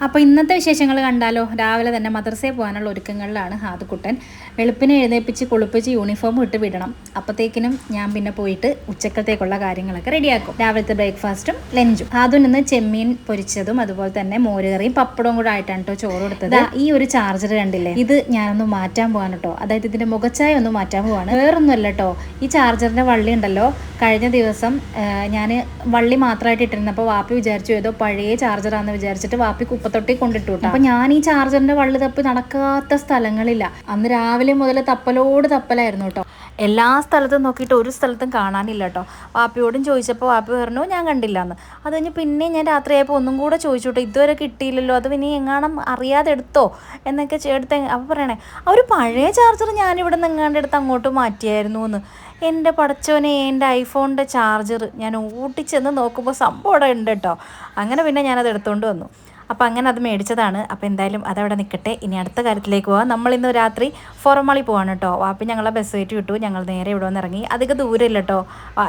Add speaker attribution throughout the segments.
Speaker 1: അപ്പോൾ ഇന്നത്തെ വിശേഷങ്ങൾ കണ്ടാലോ. രാവിലെ തന്നെ മദ്രസയിൽ പോകാനുള്ള ഒരുക്കങ്ങളിലാണ് ഹാദുക്കുട്ടൻ. വെളുപ്പിനെ എഴുന്നേപ്പിച്ച് കുളിപ്പിച്ച് യൂണിഫോം ഇട്ട് വിടണം. അപ്പോഴത്തേക്കിനും ഞാൻ പിന്നെ പോയിട്ട് ഉച്ചക്കത്തേക്കുള്ള കാര്യങ്ങളൊക്കെ റെഡിയാക്കും. രാവിലത്തെ ബ്രേക്ക്ഫാസ്റ്റും ലഞ്ചും. ഹാദുവിന് ഇന്ന് ചെമ്മീൻ പൊരിച്ചതും അതുപോലെ തന്നെ മോരുകറിയും പപ്പടവും കൂടെ ആയിട്ടാണ് കേട്ടോ ചോറ് കൊടുത്തത്. ഈ ഒരു ചാർജർ കണ്ടില്ലേ, ഇത് ഞാനൊന്ന് മാറ്റാൻ പോകാൻ കേട്ടോ. അതായത് ഇതിന്റെ മുഖച്ചായ ഒന്ന് മാറ്റാൻ പോവാണ്. വേറൊന്നുമല്ല കേട്ടോ, ഈ ചാർജറിന്റെ വള്ളി ഉണ്ടല്ലോ, കഴിഞ്ഞ ദിവസം ഞാൻ വള്ളി മാത്രമായിട്ട് ഇട്ടിരുന്നപ്പോൾ വാപ്പി വിചാരിച്ചു ഏതോ പഴയ ചാർജറാന്ന് വിചാരിച്ചിട്ട് വാപ്പി കുപ്പത്തൊട്ടി കൊണ്ടിട്ടു. അപ്പൊ ഞാൻ ഈ ചാർജറിന്റെ വള്ളി തപ്പി നടക്കാത്ത സ്ഥലങ്ങളില്ല. അന്ന് രാവിലെ മുതൽ തപ്പലോട് തപ്പലായിരുന്നു കേട്ടോ. എല്ലാ സ്ഥലത്തും നോക്കിയിട്ട് ഒരു സ്ഥലത്തും കാണാനില്ല കേട്ടോ. വാപ്പിയോടും ചോദിച്ചപ്പോൾ വാപ്പി പറഞ്ഞു ഞാൻ കണ്ടില്ല എന്ന്. അത് കഴിഞ്ഞ് പിന്നെ ഞാൻ രാത്രിയായപ്പോൾ ഒന്നും കൂടെ ചോദിച്ചു കേട്ടോ, ഇതുവരെ കിട്ടിയില്ലല്ലോ, അത് പിന്നെ എങ്ങാണം അറിയാതെ എടുത്തോ എന്നൊക്കെ എടുത്ത്. അപ്പോൾ പറയണേ ആ ഒരു പഴയ ചാർജർ ഞാനിവിടെ നിന്ന് എങ്ങാണ്ട് എടുത്ത് അങ്ങോട്ട് മാറ്റിയായിരുന്നു എന്ന്. എൻ്റെ പടച്ചോനെ, എൻ്റെ ഐഫോണിൻ്റെ ചാർജർ ഞാൻ ഓട്ടിച്ചെന്ന് നോക്കുമ്പോൾ സംഭവം അവിടെ ഉണ്ട് കേട്ടോ. അങ്ങനെ പിന്നെ ഞാനത് എടുത്തുകൊണ്ട് വന്നു. അപ്പോൾ അങ്ങനെ അത് മേടിച്ചതാണ്. അപ്പോൾ എന്തായാലും അതവിടെ നിൽക്കട്ടെ. ഇനി അടുത്ത കാര്യത്തിലേക്ക് പോകാം. നമ്മളിന്ന് രാത്രി ഫോറമാളി പോവാണ് കേട്ടോ. വാപ്പി ഞങ്ങളെ ബസ് കയറ്റി വിട്ടു. ഞങ്ങൾ നേരെ ഇവിടെ വന്ന് ഇറങ്ങി. അധികം ദൂരമില്ല കേട്ടോ.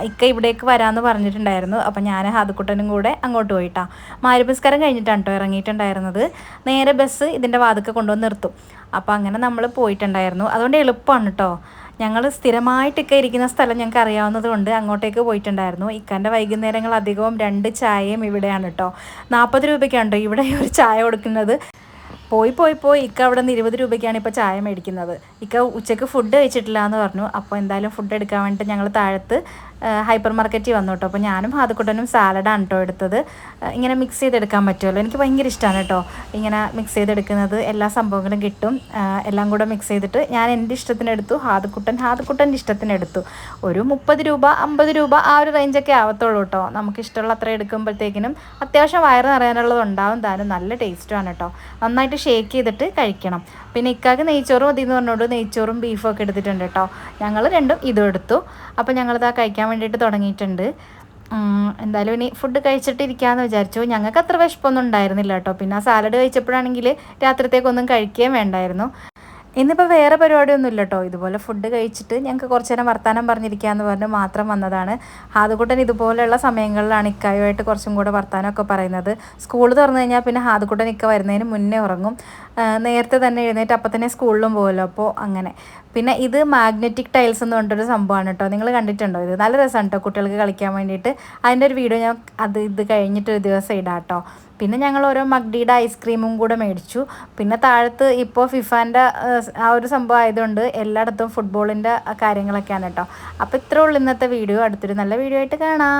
Speaker 1: ഇക്ക ഇവിടേക്ക് വരാമെന്ന് പറഞ്ഞിട്ടുണ്ടായിരുന്നു. അപ്പോൾ ഞാൻ ഹാദുക്കുട്ടനും കൂടെ അങ്ങോട്ട് പോയിട്ടാ. മഗ്‌രിബ് കഴിഞ്ഞിട്ടാണ് കേട്ടോ ഇറങ്ങിയിട്ടുണ്ടായിരുന്നത്. നേരെ ബസ് ഇതിൻ്റെ വാതിൽക്ക് കൊണ്ടുവന്ന് നിർത്തും. അപ്പോൾ അങ്ങനെ നമ്മൾ പോയിട്ടുണ്ടായിരുന്നു. അതുകൊണ്ട് എളുപ്പമാണ് കേട്ടോ. ഞങ്ങൾ സ്ഥിരമായിട്ടൊക്കെ ഇരിക്കുന്ന സ്ഥലം ഞങ്ങൾക്ക് അറിയാവുന്നത് കൊണ്ട് അങ്ങോട്ടേക്ക് പോയിട്ടുണ്ടായിരുന്നു. ഇക്കാൻ്റെ വൈകുന്നേരങ്ങൾ അധികവും 2 ചായയും ഇവിടെയാണ് കേട്ടോ. 40 രൂപയ്ക്കാണ് കേട്ടോ ഇവിടെ ഒരു ചായ കൊടുക്കുന്നത്. പോയി ഇക്ക അവിടെ നിന്ന് 20 രൂപയ്ക്കാണ് ഇപ്പോൾ ചായ മേടിക്കുന്നത്. ഇക്ക ഉച്ചയ്ക്ക് ഫുഡ് കഴിച്ചിട്ടില്ല എന്ന് പറഞ്ഞു. അപ്പോൾ എന്തായാലും ഫുഡ് എടുക്കാൻ വേണ്ടിയിട്ട് ഞങ്ങൾ താഴത്ത് ഹൈപ്പർ മാർക്കറ്റിൽ വന്നു കേട്ടോ. അപ്പോൾ ഞാനും ഹാദുക്കുട്ടനും സാലഡാണ് കേട്ടോ എടുത്തത്. ഇങ്ങനെ മിക്സ് ചെയ്തെടുക്കാൻ പറ്റുമല്ലോ, എനിക്ക് ഭയങ്കര ഇഷ്ടമാണ് കേട്ടോ ഇങ്ങനെ മിക്സ് ചെയ്തെടുക്കുന്നത്. എല്ലാ സംഭവങ്ങളും കിട്ടും. എല്ലാം കൂടെ മിക്സ് ചെയ്തിട്ട് ഞാൻ എൻ്റെ ഇഷ്ടത്തിനെടുത്തു, ഹാദുക്കുട്ടൻ്റെ ഇഷ്ടത്തിനെടുത്തു. ഒരു 30 രൂപ 50 രൂപ ആ ഒരു റേഞ്ചൊക്കെ ആവത്തുള്ളൂ കേട്ടോ. നമുക്ക് ഇഷ്ടമുള്ള അത്ര എടുക്കുമ്പോഴത്തേക്കിനും അത്യാവശ്യം വയറ് നിറയാനുള്ളത് ഉണ്ടാവും താനും. നല്ല ടേസ്റ്റുമാണ് കേട്ടോ. നന്നായിട്ട് ഷേക്ക് ചെയ്തിട്ട് കഴിക്കണം. പിന്നെ ഇക്കാക്ക് നെയ്ച്ചോറും മതി എന്ന് പറഞ്ഞുകൊണ്ട് നെയ്ച്ചോറും ബീഫും ഒക്കെ എടുത്തിട്ടുണ്ട് കേട്ടോ. ഞങ്ങൾ രണ്ടും ഇതും എടുത്തു. അപ്പോൾ ഞങ്ങളിതാ കഴിക്കാൻ വേണ്ടിയിട്ട് തുടങ്ങിയിട്ടുണ്ട്. എന്തായാലും ഇനി ഫുഡ് കഴിച്ചിട്ടിരിക്കാമെന്ന് വിചാരിച്ചു. ഞങ്ങൾക്ക് അത്ര വിശപ്പൊന്നും ഉണ്ടായിരുന്നില്ല കേട്ടോ. പിന്നെ ആ സാലഡ് കഴിച്ചപ്പോഴാണെങ്കിൽ രാത്രിത്തേക്കൊന്നും കഴിക്കുകയും വേണ്ടായിരുന്നു. ഇന്നിപ്പോൾ വേറെ പരിപാടിയൊന്നും ഇല്ല കേട്ടോ. ഇതുപോലെ ഫുഡ് കഴിച്ചിട്ട് ഞങ്ങൾക്ക് കുറച്ച് നേരം വർത്താനം പറഞ്ഞിരിക്കാമെന്ന് പറഞ്ഞ് മാത്രം വന്നതാണ്. ഹാദുക്കുട്ടൻ ഇതുപോലെയുള്ള സമയങ്ങളിലാണ് ഇക്കായുമായിട്ട് കുറച്ചും കൂടെ വർത്താനമൊക്കെ പറയുന്നത്. സ്കൂൾ തുറന്നു കഴിഞ്ഞാൽ പിന്നെ ഹാദുക്കുട്ടൻ ഇക്ക വരുന്നതിന് മുന്നേ ഉറങ്ങും. നേരത്തെ തന്നെ എഴുന്നേറ്റ് അപ്പം തന്നെ സ്കൂളിലും പോകുമല്ലോ. അപ്പോൾ അങ്ങനെ. പിന്നെ ഇത് മാഗ്നറ്റിക് ടൈൽസ് എന്ന് പറഞ്ഞിട്ടൊരു സംഭവമാണ് കേട്ടോ. നിങ്ങൾ കണ്ടിട്ടുണ്ടോ? ഇത് നല്ല രസമാണ് കേട്ടോ കുട്ടികൾക്ക് കളിക്കാൻ വേണ്ടിയിട്ട്. അതിൻ്റെ ഒരു വീഡിയോ ഞാൻ ഇത് കഴിഞ്ഞിട്ടൊരു ദിവസം ഇടാം കേട്ടോ. പിന്നെ ഞങ്ങൾ ഓരോ മഗ്ഡിയുടെ ഐസ്ക്രീമും കൂടെ മേടിച്ചു. പിന്നെ താഴത്ത് ഇപ്പോൾ ഫിഫാൻ്റെ ആ ഒരു സംഭവം ആയതുകൊണ്ട് എല്ലായിടത്തും ഫുട്ബോളിൻ്റെ കാര്യങ്ങളൊക്കെയാണ് കേട്ടോ. അപ്പോൾ ഇത്രേ ഉള്ളൂ ഇന്നത്തെ വീഡിയോ. അടുത്തൊരു നല്ല വീഡിയോ ആയിട്ട് കാണാം.